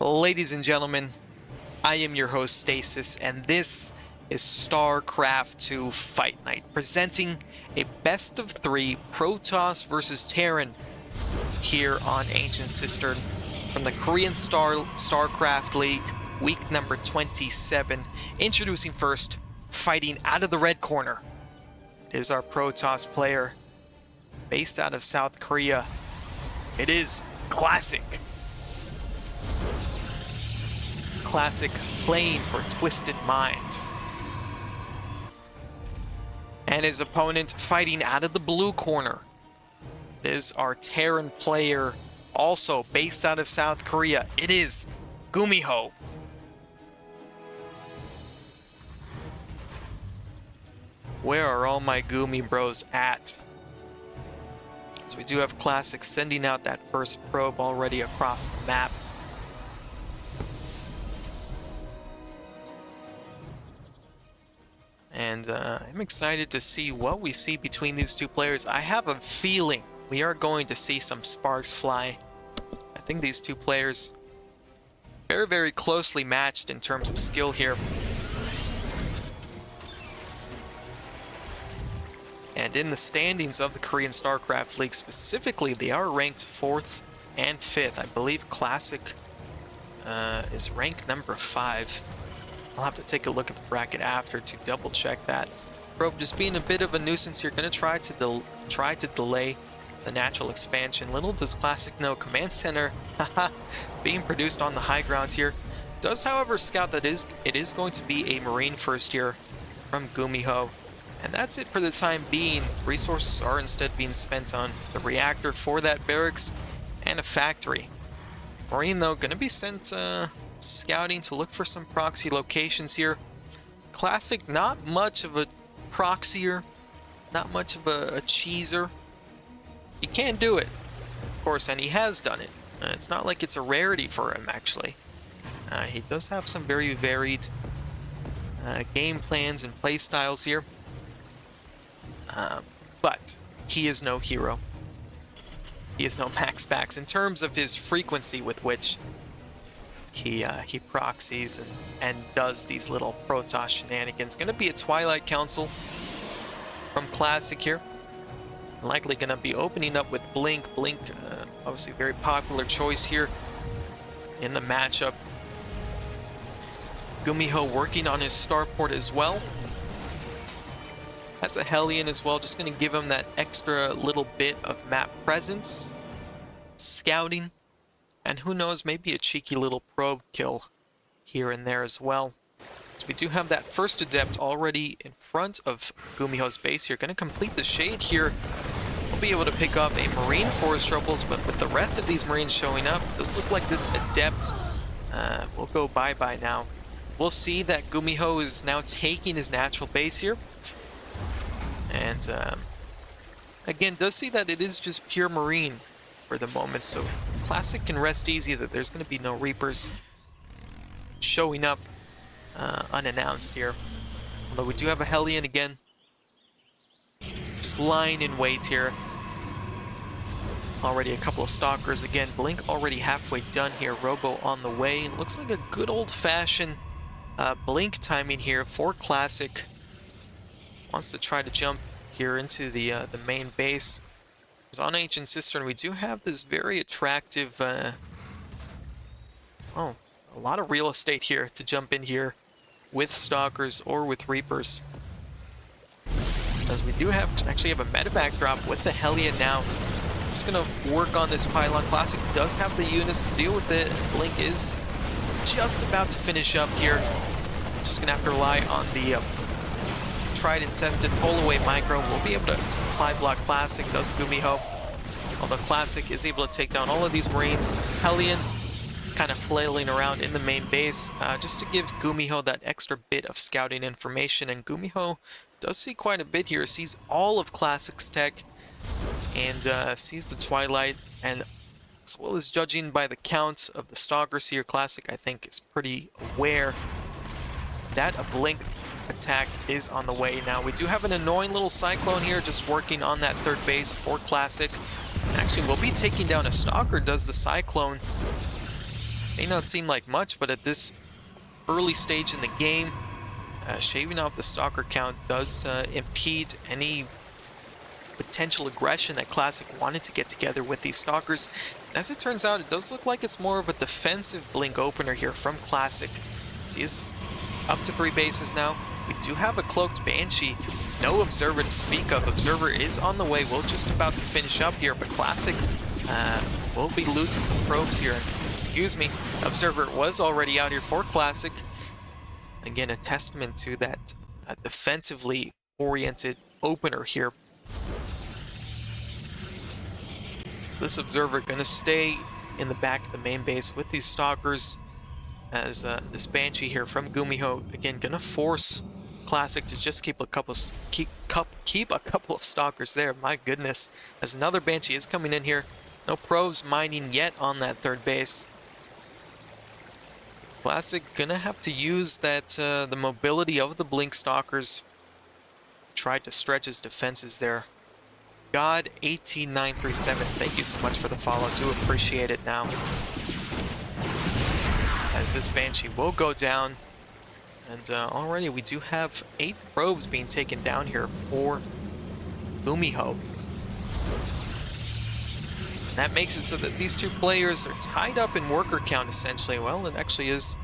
Ladies and gentlemen, I am your host Stasis, and this is StarCraft 2 Fight Night, presenting a best of 3 Protoss versus Terran here on Ancient Cistern from the Korean StarCraft League, week number 27. Introducing first, fighting out of the red corner, it is our Protoss player, based out of South Korea. It is Classic. Classic playing for Twisted Minds. And his opponent fighting out of the blue corner is our Terran player, also based out of South Korea. It is Gumiho. Where are all my Gumi bros at? So we do have Classic sending out that first probe already across the map. And I'm excited to see what we see between these two players. I have a feeling we are going to see some sparks fly. I think these two players very, very closely matched in terms of skill here. And in the standings of the Korean StarCraft League specifically, they are ranked 4th and 5th. I believe Classic is ranked number 5. I'll have to take a look at the bracket after to double check that. Probe just being a bit of a nuisance here, gonna try to delay the natural expansion. Little does Classic know, Command Center being produced on the high ground here. Does however scout that it is going to be a Marine first here from Gumiho. And that's it for the time being. Resources are instead being spent on the reactor for that barracks and a factory. Marine though gonna be sent scouting to look for some proxy locations here. Classic, not much of a proxier, not much of a cheeser. He can do it, of course, and he has done it. It's not like it's a rarity for him, actually. He does have some very varied game plans and play styles here. But he is no hero. He is no Max Pax in terms of his frequency with which he proxies and does these little Protoss shenanigans. Gonna be a Twilight Council from Classic here. Likely gonna be opening up with Blink. Blink, obviously very popular choice here in the matchup. Gumiho working on his starport as well. Has a Hellion as well, just gonna give him that extra little bit of map presence, scouting. And who knows, maybe a cheeky little probe kill here and there as well. So we do have that first Adept already in front of Gumiho's base here. Going to complete the Shade here. We'll be able to pick up a Marine for his troubles, but with the rest of these Marines showing up, it does look like this Adept will go bye-bye now. We'll see that Gumiho is now taking his natural base here. And again, does see that it is just pure Marine for the moment, so Classic can rest easy that there's going to be no Reapers showing up unannounced here. Although we do have a Hellion again, just lying in wait here. Already a couple of Stalkers again. Blink already halfway done here. Robo on the way. Looks like a good old-fashioned Blink timing here for Classic. Wants to try to jump here into the main base. On Ancient Cistern, we do have this very attractive, a lot of real estate here to jump in here with Stalkers or with Reapers. As we do actually have a medevac drop with the Hellion now. Just gonna work on this pylon. Classic does have the units to deal with it. Blink is just about to finish up here. Just gonna have to rely on the tried and tested pull-away micro. We'll be able to supply block Classic, does Gumiho. Although Classic is able to take down all of these Marines. Hellion kind of flailing around in the main base, just to give Gumiho that extra bit of scouting information. And Gumiho does see quite a bit here, sees all of Classic's tech, and sees the Twilight, and as well as judging by the count of the Stalkers here, Classic, I think, is pretty aware that a Blink attack is on the way. Now we do have an annoying little Cyclone here just working on that third base for Classic. Actually, we'll be taking down a Stalker, does the Cyclone. May not seem like much, but at this early stage in the game, shaving off the stalker count does impede any potential aggression that Classic wanted to get together with these stalkers. As it turns out, it does look like it's more of a defensive blink opener here from Classic. So he is up to 3 bases now. We do have a cloaked Banshee. No Observer to speak of. Observer is on the way. We're just about to finish up here, but Classic will be losing some probes here. Excuse me. Observer was already out here for Classic. Again, a testament to that defensively oriented opener here. This Observer going to stay in the back of the main base with these stalkers, as this Banshee here from Gumiho, again, going to force Classic to just keep a couple of stalkers there. My goodness, as another Banshee is coming in here. No probes mining yet on that third base. Classic going to have to use that the mobility of the blink stalkers, try to stretch his defenses there. God18937, thank you so much for the follow. Do appreciate it now. As this Banshee will go down. And already we do have 8 probes being taken down here for Gumiho. That makes it so that these two players are tied up in worker count, essentially. Well, it actually is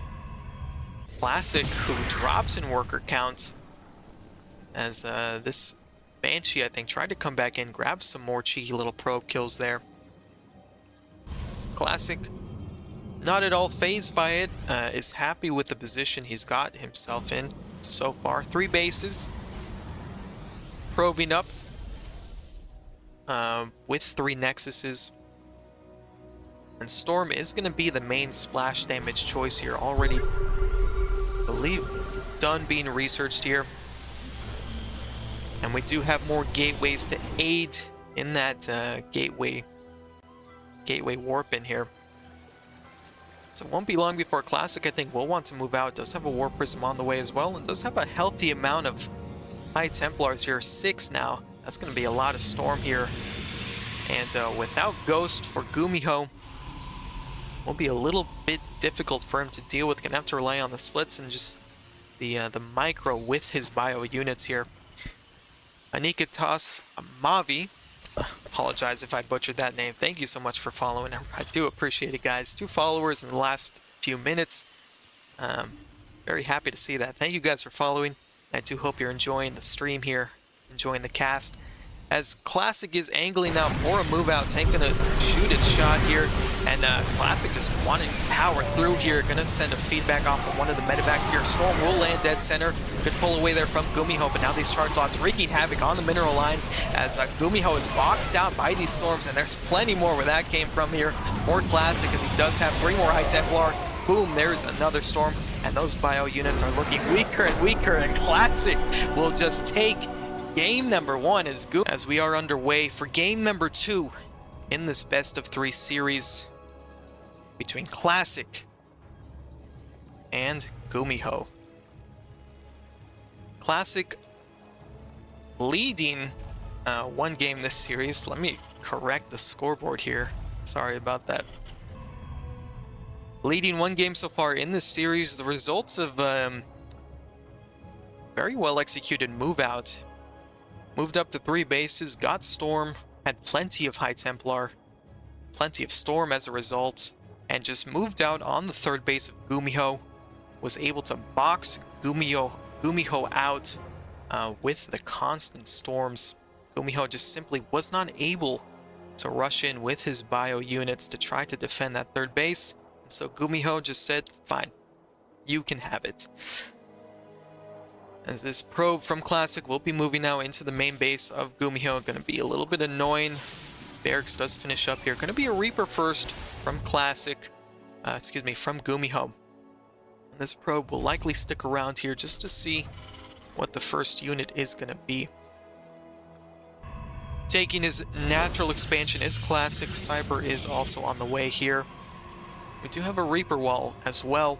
Classic who drops in worker count, as this Banshee, I think, tried to come back in, grab some more cheeky little probe kills there. Classic, not at all fazed by it, is happy with the position he's got himself in so far. 3 bases, probing up with 3 Nexuses. And Storm is going to be the main splash damage choice here. Already, I believe, done being researched here. And we do have more gateways to aid in that gateway warp in here. So it won't be long before Classic, I think, will want to move out. It does have a Warp Prism on the way as well, and does have a healthy amount of High Templars here. 6 now. That's going to be a lot of Storm here. And without Ghost for Gumiho, will be a little bit difficult for him to deal with. Gonna have to rely on the splits and just the micro with his bio units here. Anikatas Mavi, apologize if I butchered that name. Thank you so much for following. I do appreciate it, guys. 2 followers in the last few minutes. Very happy to see that. Thank you guys for following. I do hope you're enjoying the stream here, enjoying the cast. As Classic is angling now for a move out, Tank gonna shoot its shot here, and Classic just wanting to power through here, gonna send a feedback off of one of the medevacs here. Storm will land dead center, good pull away there from Gumiho, but now these charge lots wreaking havoc on the mineral line as Gumiho is boxed out by these storms, and there's plenty more where that came from here. More Classic as he does have 3 more High Templar. Boom, there's another storm, and those bio units are looking weaker and weaker, and Classic will just take game number 1 as we are underway for game number 2 in this best of 3 series between Classic and Gumiho. Classic leading 1 game this series. Let me correct the scoreboard here. Sorry about that. Leading 1 game so far in this series. The results of very well executed move out. Moved up to 3 bases, got Storm, had plenty of High Templar, plenty of Storm as a result, and just moved out on the 3rd base of Gumiho. Was able to box Gumiho out with the constant storms. Gumiho just simply was not able to rush in with his bio units to try to defend that 3rd base. So Gumiho just said, fine, you can have it. As this probe from Classic will be moving now into the main base of Gumiho. Going to be a little bit annoying. Barracks does finish up here. Going to be a Reaper first from Classic. From Gumiho. And this probe will likely stick around here just to see what the first unit is going to be. Taking his natural expansion is Classic. Cyber is also on the way here. We do have a Reaper wall as well.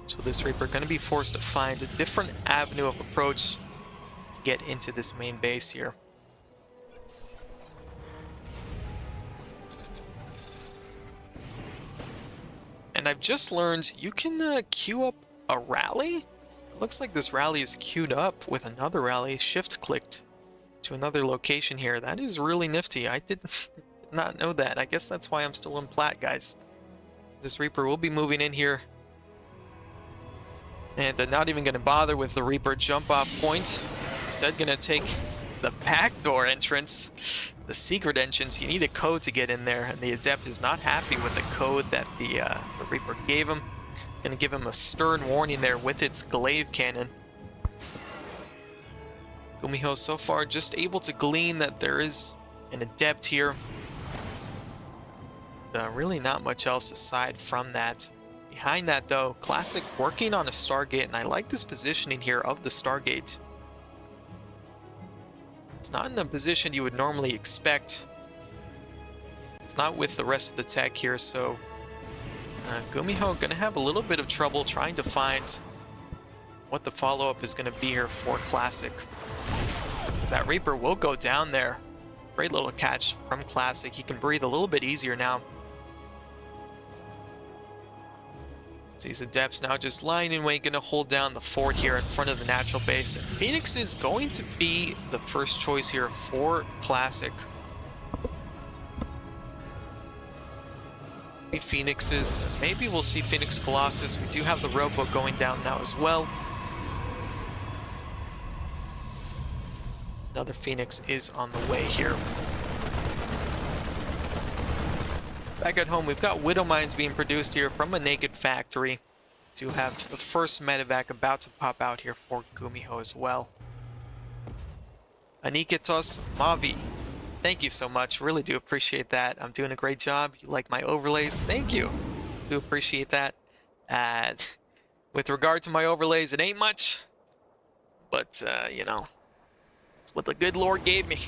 So this Reaper going to be forced to find a different avenue of approach to get into this main base here. And And I've just learned you can queue up a rally. It looks like this rally is queued up with another rally, shift clicked to another location here. That is really nifty. I did not know that. I guess that's why I'm still in plat, guys. This Reaper will be moving in here. And they're not even going to bother with the Reaper jump off point. Instead, going to take the backdoor entrance, the secret entrance. You need a code to get in there, and the Adept is not happy with the code that the Reaper gave him. Going to give him a stern warning there with its glaive cannon. Gumiho so far just able to glean that there is an Adept here. Really not much else aside from that. Behind that though, Classic working on a Stargate, and I like this positioning here of the Stargate. It's not in a position you would normally expect. It's not with the rest of the tech here, so Gumiho gonna have a little bit of trouble trying to find what the follow-up is gonna be here for Classic. That Reaper will go down there. Great little catch from Classic. He can breathe a little bit easier now. These Adepts now just lying in wait, gonna hold down the fort here in front of the natural base. And Phoenix is going to be the first choice here for Classic. Phoenixes, maybe we'll see Phoenix Colossus. We do have the rowboat going down now as well. Another Phoenix is on the way here. Back at home, we've got Widow Mines being produced here from a Naked Factory. We do have the first medevac about to pop out here for Gumiho as well. Aniketos Mavi, thank you so much. Really do appreciate that. I'm doing a great job. You like my overlays? Thank you. Do appreciate that. With regard to my overlays, it ain't much, but you know, it's what the good Lord gave me.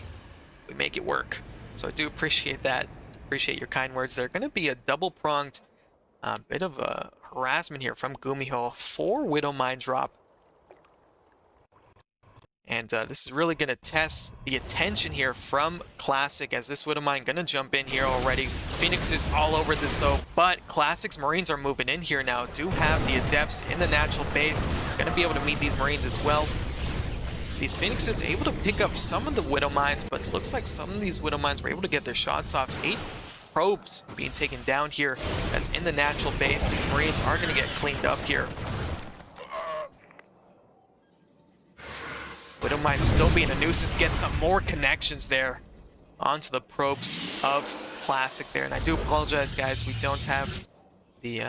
We make it work. So I do appreciate that. Appreciate your kind words. They're going to be a double-pronged bit of a harassment here from Gumiho for Widow Mine drop. And this is really going to test the attention here from Classic, as this Widow Mine going to jump in here already. Phoenix is all over this though, but Classic's Marines are moving in here now. Do have the Adepts in the natural base. Going to be able to meet these Marines as well. These Phoenixes able to pick up some of the Widow Mines, but it looks like some of these Widow Mines were able to get their shots off. 8 probes being taken down here as in the natural base. These Marines are going to get cleaned up here. Widow Mines still being a nuisance. Get some more connections there onto the probes of Classic there. And I do apologize, guys. We don't have the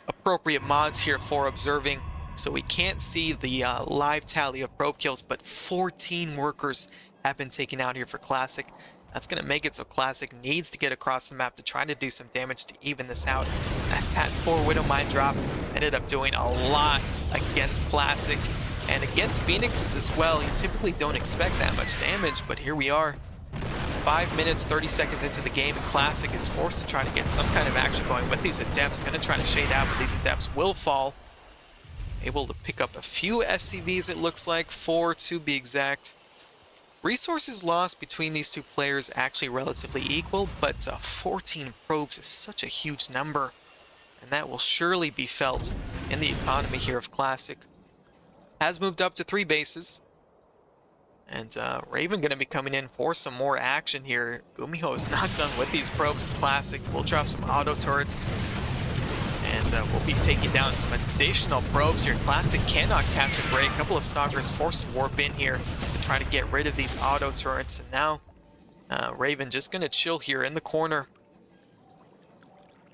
appropriate mods here for observing, so we can't see the live tally of probe kills, but 14 workers have been taken out here for Classic. That's going to make it so Classic needs to get across the map to try to do some damage to even this out, as that 4 Widow Mine drop ended up doing a lot against Classic and against Phoenixes as well. You typically don't expect that much damage, but here we are. 5 minutes, 30 seconds into the game, and Classic is forced to try to get some kind of action going with these Adepts. Going to try to shade out, but these Adepts will fall. Able to pick up a few SCVs, it looks like, 4 to be exact. Resources lost between these two players actually relatively equal, but 14 probes is such a huge number, and that will surely be felt in the economy here of Classic. Has moved up to 3 bases, and Raven going to be coming in for some more action here. Gumiho is not done with these probes of Classic. We'll drop some auto turrets, and we'll be taking down some additional probes here. Classic cannot catch a break. A couple of Stalkers forced to warp in here to try to get rid of these auto turrets. And now Raven just going to chill here in the corner.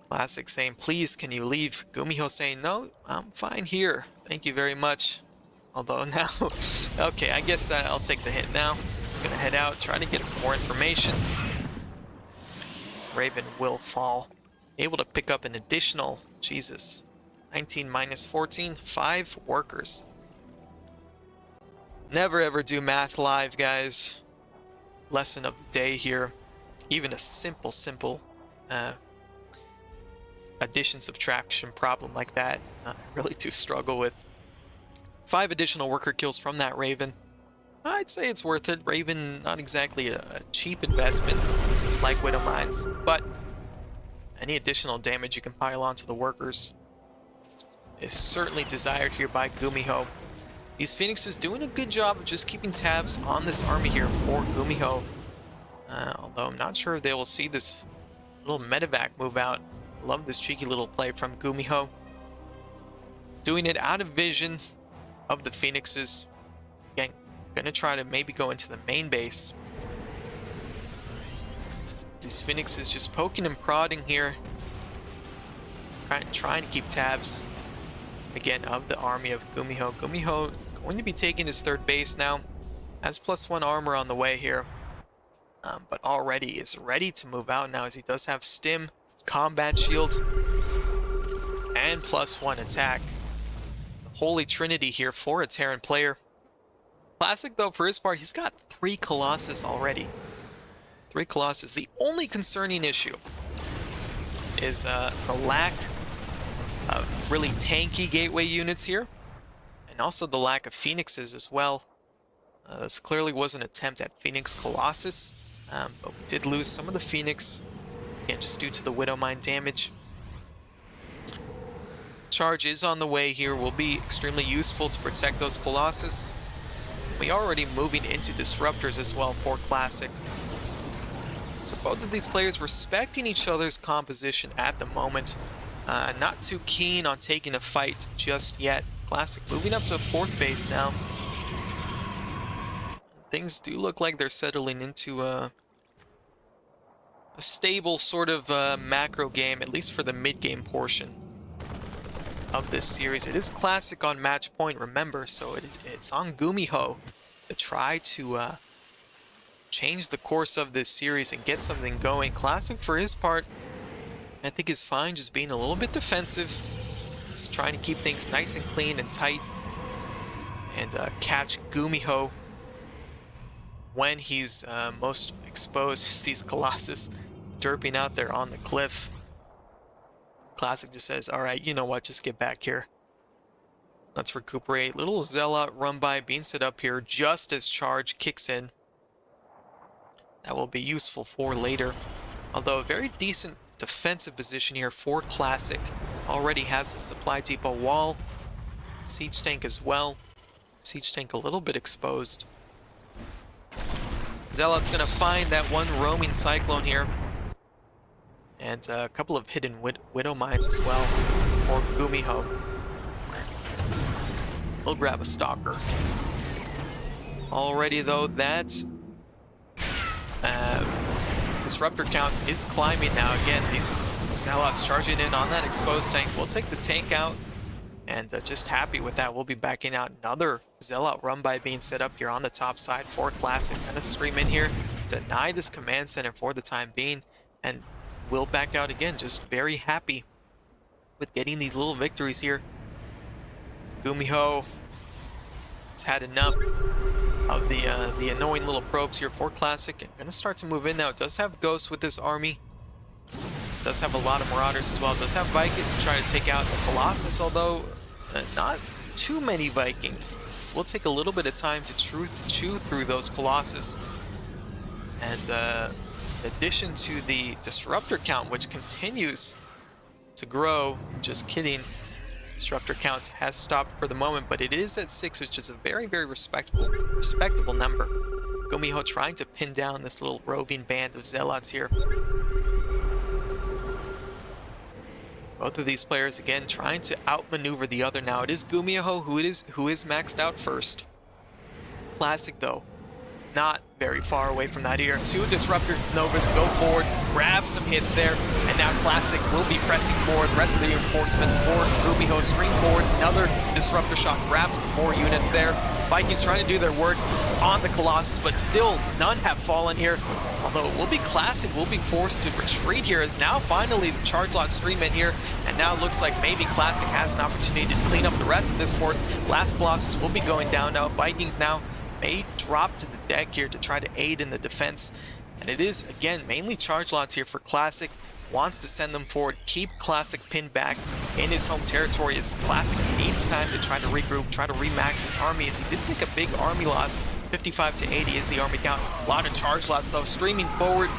Classic saying, please, can you leave? Gumiho saying, no, I'm fine here. Thank you very much. Although now, okay, I guess I'll take the hit now. Just going to head out, try to get some more information. Raven will fall. Able to pick up an additional, Jesus, 19 minus 14, 5 workers. Never ever do math live, guys. Lesson of the day here. Even a simple addition subtraction problem like that, I really do struggle with. 5 additional worker kills from that Raven. I'd say it's worth it. Raven, not exactly a cheap investment like Widow Mines, but Any additional damage you can pile onto the workers is certainly desired here by Gumiho. These Phoenixes doing a good job of just keeping tabs on this army here for Gumiho. Although I'm not sure if they will see this little medevac move out. Love this cheeky little play from Gumiho. Doing it out of vision of the Phoenixes. Again, gonna try to maybe go into the main base. These Phoenixes just poking and prodding here. Trying to keep tabs, again, of the army of Gumiho. Gumiho going to be taking his third base now. Has +1 armor on the way here. But already is ready to move out now, as he does have Stim, Combat Shield, and +1 attack. The Holy Trinity here for a Terran player. Classic, though, for his part, he's got 3 Colossus already. 3 Colossus. The only concerning issue is the lack of really tanky gateway units here, and also the lack of Phoenixes as well. This clearly was an attempt at Phoenix Colossus. But we did lose some of the Phoenix, again, just due to the Widow Mine damage. Charge is on the way here, will be extremely useful to protect those Colossus. We are already moving into Disruptors as well for Classic. So both of these players respecting each other's composition at the moment. Not too keen on taking a fight just yet. Classic moving up to 4th base now. Things do look like they're settling into a stable sort of macro game, at least for the mid-game portion of this series. It is Classic on match point, remember, so it's on Gumiho to try to change the course of this series and get something going. Classic, for his part, I think is fine just being a little bit defensive, just trying to keep things nice and clean and tight, and catch Gumiho when he's most exposed, as these Colossus derping out there on the cliff. Classic just says, alright, you know what, just get back here. Let's recuperate. Little Zealot run by being set up here just as charge kicks in. That will be useful for later. Although a very decent defensive position here for Classic. Already has the supply depot wall. Siege tank as well. Siege tank a little bit exposed. Zealot's gonna find that one roaming Cyclone here. And a couple of hidden Widow Mines as well for Gumiho. We'll grab a Stalker. Already though, that Disruptor count is climbing now. Again, these Zealots charging in on that exposed tank. We'll take the tank out, and just happy with that. We'll be backing out. Another Zealot run by being set up here on the top side for Classic. Gonna stream in here, deny this command center for the time being, and we'll back out again. Just very happy with getting these little victories here. Gumiho has had enough of the annoying little probes here for Classic. And gonna start to move in now. It does have Ghosts with this army. It does have a lot of Marauders as well. It does have Vikings to try to take out the Colossus, although not too many Vikings. We'll take a little bit of time to chew through those Colossus. And in addition to the Disruptor count, which continues to grow, just kidding, Disruptor count has stopped for the moment, but it is at 6, which is a very, very respectable number. Gumiho trying to pin down this little roving band of Zealots here. Both of these players, again, trying to outmaneuver the other now. It is Gumiho who is maxed out first. Classic, though, not very far away from that here. 2 Disruptor Novas go forward, grab some hits there, and now Classic will be pressing forward. The rest of the reinforcements for Gumiho stream forward. Another Disruptor shot, grab some more units there. Vikings trying to do their work on the Colossus, but still none have fallen here. Although it will be Classic, will be forced to retreat here, as now finally the charge lot stream in here, and now it looks like maybe Classic has an opportunity to clean up the rest of this force. Last Colossus will be going down now. Vikings now may drop to the deck here to try to aid in the defense. And it is, again, mainly charge lots here for Classic. Wants to send them forward, keep Classic pinned back in his home territory, as Classic needs time to try to regroup, try to remax his army, as he did take a big army loss. 55 to 80 is the army count. A lot of charge lots though, streaming forward.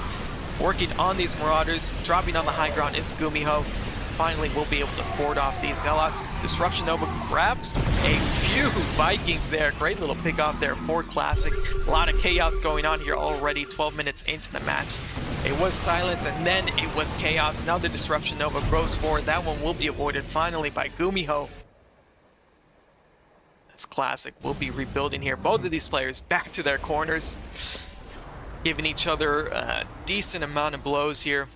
working on these Marauders. Dropping on the high ground is Gumiho. Finally, we'll be able to board off these Zealots. Disruption Nova grabs a few Vikings there. Great little pick off there for Classic. A lot of chaos going on here already. 12 minutes into the match. It was silence and then it was chaos. Now the Disruption Nova goes forward. That one will be avoided finally by Gumiho. As Classic will be rebuilding here. Both of these players back to their corners, giving each other a decent amount of blows here.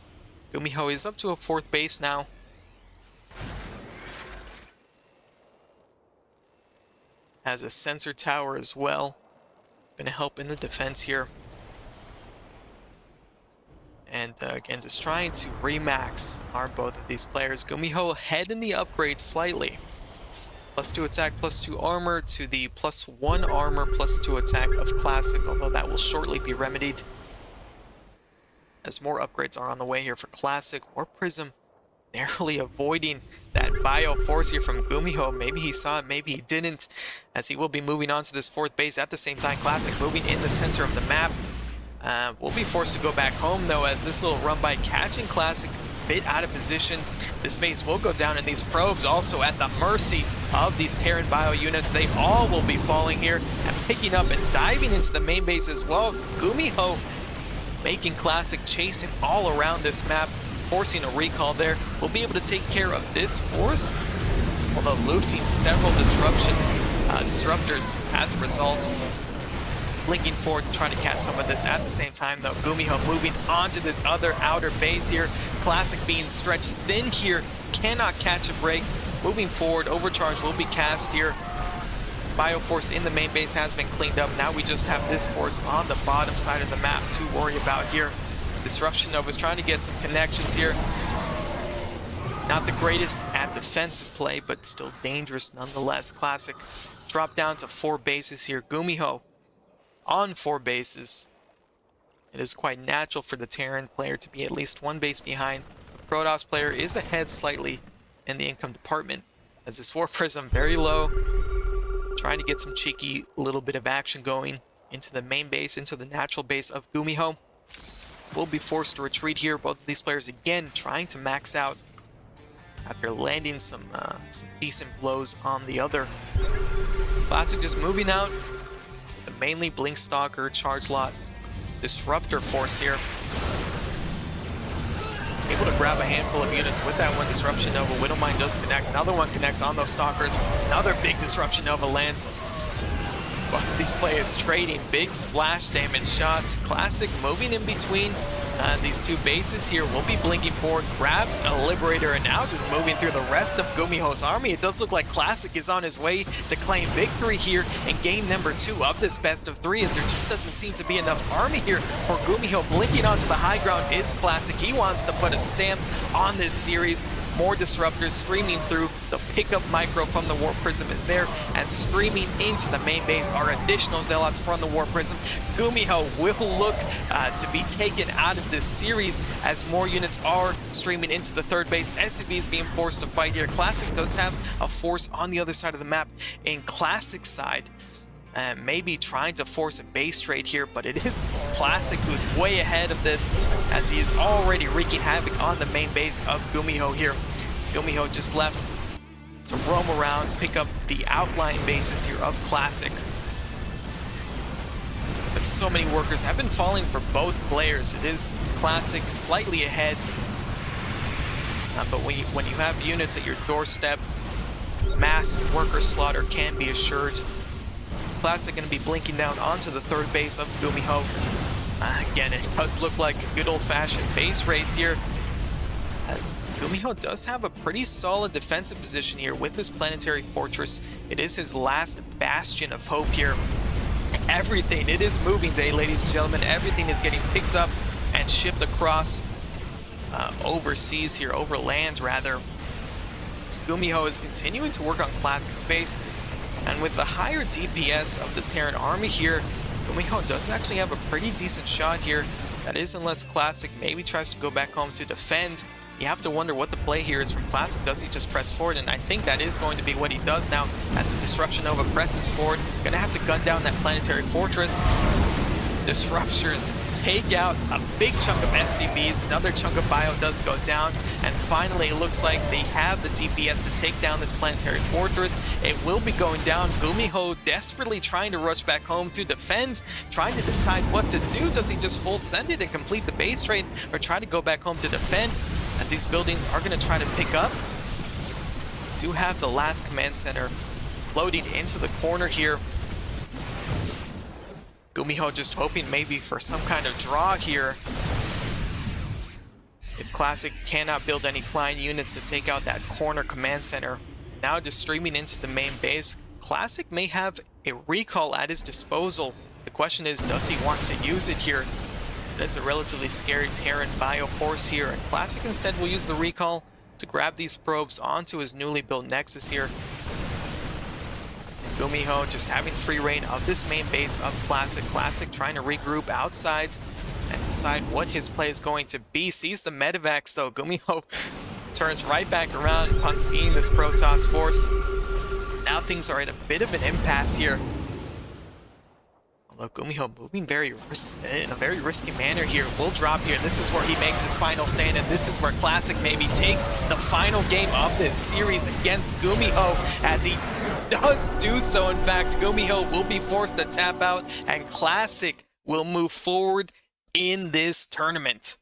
Gumiho is up to a 4th base now. Has a sensor tower as well. Gonna help in the defense here. And again, just trying to remax are both of these players. Gumiho ahead in the upgrade slightly. +2 attack, +2 armor to the +1 armor, +2 attack of Classic, although that will shortly be remedied as more upgrades are on the way here for Classic. Or Prism narrowly avoiding that bio force here from Gumiho. Maybe he saw it, maybe he didn't, as he will be moving on to this 4th base at the same time. Classic moving in the center of the map. We'll be forced to go back home though, as this little run by catching Classic a bit out of position. This base will go down, and these probes also at the mercy of these Terran bio units. They all will be falling here and picking up and diving into the main base as well. Gumiho making Classic chase him all around this map, forcing a recall there. We'll be able to take care of this force, although losing several disruptors as a result. Blinking forward and trying to catch some of this at the same time though. Gumiho moving onto this other outer base here. Classic being stretched thin here, cannot catch a break. Moving forward, overcharge will be cast here. Bioforce in the main base has been cleaned up. Now we just have this force on the bottom side of the map to worry about here. Disruption Nova is trying to get some connections here. Not the greatest at defensive play, but still dangerous nonetheless. Classic drop down to 4 bases here. Gumiho on 4 bases. It is quite natural for the Terran player to be at least 1 base behind. The Protoss player is ahead slightly in the income department, as this 4 Prism very low, trying to get some cheeky little bit of action going into the main base, into the natural base of Gumiho. Will be forced to retreat here. Both of these players again trying to max out after landing some decent blows on the other. Classic just moving out. The mainly Blink Stalker, Charge Lot, Disruptor force here. Able to grab a handful of units with that one Disruption Nova. Widowmine does connect. Another one connects on those Stalkers. Another big Disruption Nova lands. But these players trading big splash damage shots. Classic moving in between these 2 bases here. Will be blinking forward, grabs a Liberator, and now just moving through the rest of Gumiho's army. It does look like Classic is on his way to claim victory here in game number 2 of this best of 3, as there just doesn't seem to be enough army here for Gumiho. Blinking onto the high ground is Classic. He wants to put a stamp on this series. More disruptors streaming through. The pickup micro from the Warp Prism is there, and streaming into the main base are additional Zealots from the Warp Prism. Gumiho will look to be taken out of this series as more units are streaming into the 3rd base. SCV is being forced to fight here. Classic does have a force on the other side of the map. In Classic side, maybe trying to force a base trade here, but it is Classic who's way ahead of this, as he is already wreaking havoc on the main base of Gumiho here. Gumiho just left to roam around, pick up the outlying bases here of Classic. But so many workers have been falling for both players. It is Classic slightly ahead, but when you have units at your doorstep, mass worker slaughter can be assured. Classic going to be blinking down onto the 3rd base of Gumiho. Again, it does look like a good old-fashioned base race here, as Gumiho does have a pretty solid defensive position here with this planetary fortress. It is his last bastion of hope here. Everything, it is moving day, ladies and gentlemen. Everything is getting picked up and shipped across overseas here, over land rather. As Gumiho is continuing to work on Classic space, and with the higher DPS of the Terran army here, Gumiho does actually have a pretty decent shot here. That is, unless Classic maybe tries to go back home to defend. You have to wonder what the play here is from Classic. Does he just press forward? And I think that is going to be what he does now, as the Disruption Nova presses forward. Gonna have to gun down that planetary fortress. Disruptors take out a big chunk of SCVs, another chunk of bio does go down, and finally it looks like they have the DPS to take down this planetary fortress. It will be going down. Gumiho desperately trying to rush back home to defend, trying to decide what to do. Does he just full send it and complete the base trade, or try to go back home to defend? And these buildings are going to try to pick up. Do have the last command center loading into the corner here. Gumiho just hoping maybe for some kind of draw here. If Classic cannot build any flying units to take out that corner command center, now just streaming into the main base, Classic may have a recall at his disposal. The question is, does he want to use it here? It is a relatively scary Terran bio force here, and Classic instead will use the recall to grab these probes onto his newly built Nexus here. Gumiho just having free reign of this main base of Classic. Classic trying to regroup outside and decide what his play is going to be. Sees the medevacs though. Gumiho turns right back around upon seeing this Protoss force. Now things are at a bit of an impasse here. Although Gumiho moving in a very risky manner here. Will drop here. This is where he makes his final stand, and this is where Classic maybe takes the final game of this series against Gumiho, as he does do so. In fact, Gumiho will be forced to tap out, and Classic will move forward in this tournament.